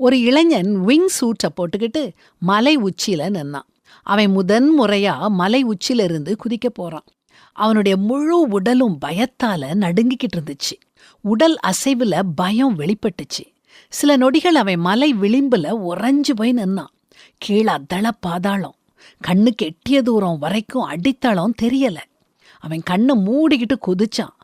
ஒரு இளைஞன் விங் சூட்டை போட்டுக்கிட்டு மலை உச்சியில நின்னான். அவன் முதன் முறையா மலை உச்சியில இருந்து குதிக்க போறான். அவனுடைய முழு உடலும் பயத்தால நடுங்கிக்கிட்டு இருந்துச்சு. உடல் அசைவுல பயம் வெளிப்பட்டுச்சு. சில நொடிகள் அவன் மலை விளிம்புல உறைஞ்சு போய் நின்னான். கீழே அதள பாதாளம். கண்ணுக்கு எட்டிய தூரம் வரைக்கும் அடித்தளம் தெரியல. அவன் கண்ணை மூடிக்கிட்டு குதிச்சான்.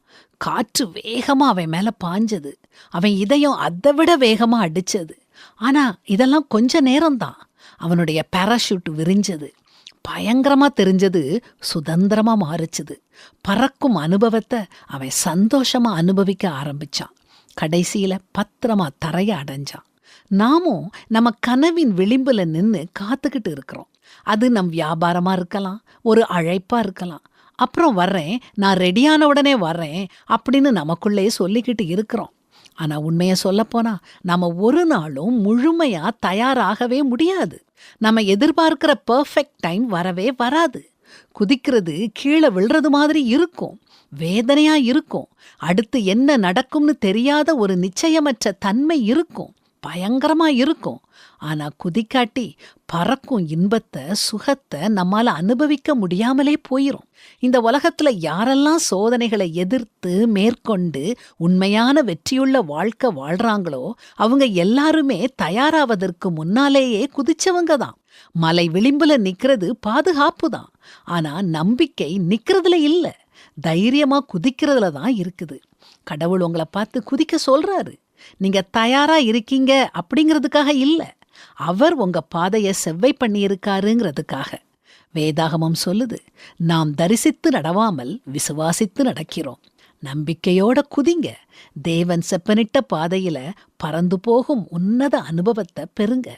காற்று வேகமா அவன் மேல பாஞ்சது. அவன் இதயம் அதை விட வேகமா அடிச்சது. ஆனா இதெல்லாம் கொஞ்ச நேரம்தான். அவனுடைய பாராஷூட் விரிஞ்சது. பயங்கரமா தெரிஞ்சது, சுதந்திரமா மாறுச்சுது. பறக்கும் அனுபவத்தை அவன் சந்தோஷமா அனுபவிக்க ஆரம்பிச்சான். கடைசியில பத்திரமா தரைய அடைஞ்சான். நாமும் நம்ம கனவின் விளிம்புல நின்னு காத்துக்கிட்டு இருக்கிறோம். அது நம் வியாபாரமா இருக்கலாம், ஒரு அழைப்பா இருக்கலாம். அப்புறம் வர்றேன், நான் ரெடியான உடனே வர்றேன் அப்படின்னு நமக்குள்ளே சொல்லிக்கிட்டு இருக்கிறோம். ஆனா உண்மைய சொல்லப்போனா நாம ஒரு நாளும் முழுமையா தயாராகவே முடியாது. நம்ம எதிர்பார்க்கிற பெர்ஃபெக்ட் டைம் வரவே வராது. குதிக்கிறது கீழே விழுறது மாதிரி இருக்கும், வேதனையா இருக்கும். அடுத்து என்ன நடக்கும்னு தெரியாத ஒரு நிச்சயமற்ற தன்மை இருக்கும், பயங்கரமா இருக்கும். ஆனா குதிக்காட்டி பறக்கும் இன்பத்தை, சுகத்தை நம்மால அனுபவிக்க முடியாமலே போயிரும். இந்த உலகத்துல யாரெல்லாம் சோதனைகளை எதிர்த்து மேற்கொண்டு உண்மையான வெற்றியுள்ள வாழ்க்கை வாழ்றாங்களோ அவங்க எல்லாருமே தயாராவதற்கு முன்னாலேயே குதிச்சவங்க தான். மலை விளிம்புல நிக்கிறது பாதுகாப்பு தான். ஆனா நம்பிக்கை நிக்கிறதுல இல்ல, தைரியமா குதிக்கிறதுல தான் இருக்குது. கடவுள் உங்களை பார்த்து குதிக்க சொல்றாரு. நீங்க தயாரா இருக்கீங்க அப்படிங்கிறதுக்காக இல்ல, அவர் உங்க பாதையை செவ்வை பண்ணியிருக்காருங்கிறதுக்காக. வேதாகமம் சொல்லுது, நாம் தரிசித்து நடவாமல் விசுவாசித்து நடக்கிறோம். நம்பிக்கையோட குதிங்க. தேவன் செப்பனிட்ட பாதையில பறந்து போகும் உன்னத அனுபவத்தை பெறுங்க.